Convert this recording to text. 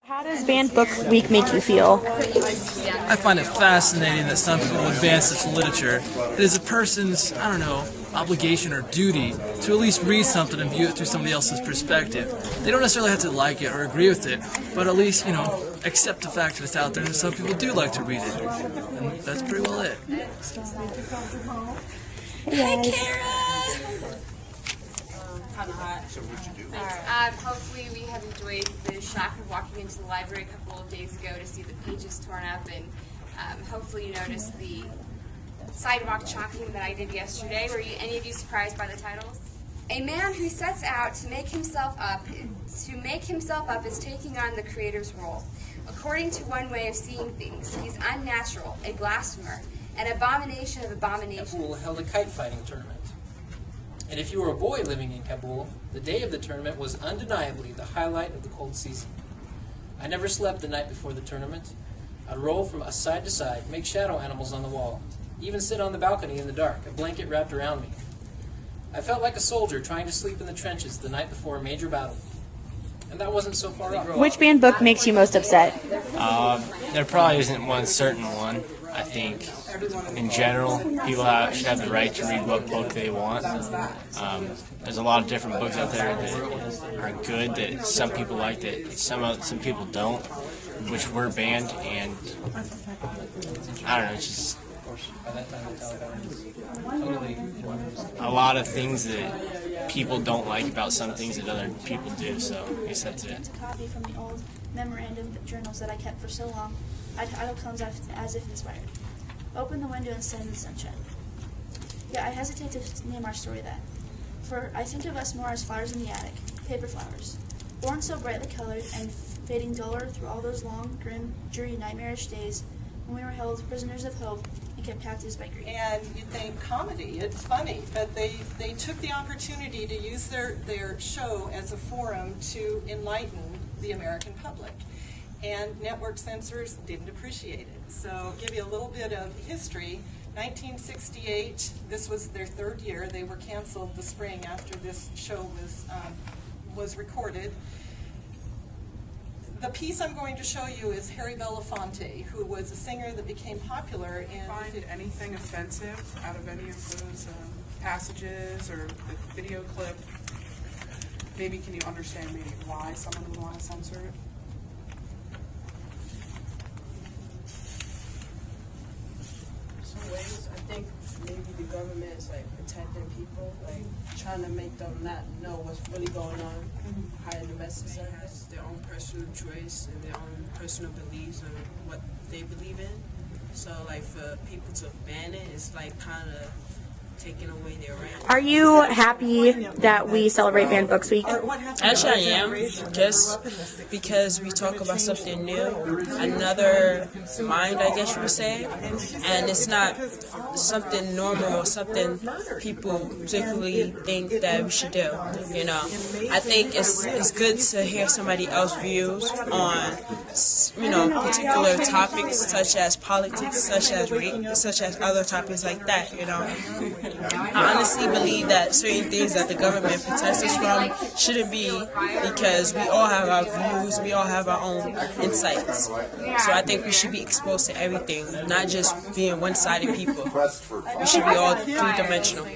How does Banned Book Week make you feel? I find it fascinating that some people advance such literature. It is a person's, obligation or duty to at least read something and view it through somebody else's perspective. They don't necessarily have to like it or agree with it, but at least, accept the fact that it's out there and some people do like to read it. And that's pretty well it. Hi, Kara! Kind of hot. So what'd you do? Hopefully we have enjoyed the shock of walking into the library a couple of days ago to see the pages torn up, and hopefully you noticed the sidewalk chalking that I did yesterday. Were any of you surprised by the titles? A man who sets out to make himself up is taking on the creator's role. According to one way of seeing things, he's unnatural, a blasphemer, an abomination of abominations. Kabul held a kite fighting tournament. And if you were a boy living in Kabul, the day of the tournament was undeniably the highlight of the cold season. I never slept the night before the tournament. I'd roll from side to side, make shadow animals on the wall, even sit on the balcony in the dark, a blanket wrapped around me. I felt like a soldier trying to sleep in the trenches the night before a major battle. And that wasn't so far off. Which banned book makes you most upset? There probably isn't one certain one. I think, in general, people should have the right to read what book they want. There's a lot of different books out there that are good, that some people like, that some people don't, which were banned, and I don't know, it's just a lot of things that people don't like about some things that other people do, so I guess that's it. It's a copy from the old memorandum journals that I kept for so long. Idle comes as if inspired. Open the window and stand in the sunshine. Yeah, I hesitate to name our story that. For I think of us more as flowers in the attic, paper flowers. Born so brightly colored and fading duller through all those long, grim, dreary, nightmarish days when we were held prisoners of hope and kept captives by grief. And you think comedy, it's funny, but they took the opportunity to use their show as a forum to enlighten the American public. And network censors didn't appreciate it. So give you a little bit of history. 1968, this was their third year. They were canceled the spring after this show was recorded. The piece I'm going to show you is Harry Belafonte, who was a singer that became popular in... Find anything offensive out of any of those passages or the video clip? Maybe can you understand maybe why someone would want to censor it? Ways, I think maybe the government is like protecting people, like trying to make them not know what's really going on, hiding the message. Has their own personal choice and their own personal beliefs and what they believe in. So like for people to ban it, it's like kind of taking away their right. Are you happy that we celebrate Banned Books Week? Actually, I am, just because we talk about something new, another mind, I guess you would say, and it's not something normal or something people particularly think that we should do. I think it's good to hear somebody else's views on, particular topics such as politics, such as rape, such as other topics like that. I honestly believe that certain things that the government protects us from shouldn't be, because we all have our views, we all have our own insights. So I think we should be exposed to everything, not just being one-sided people. We should be all three-dimensional.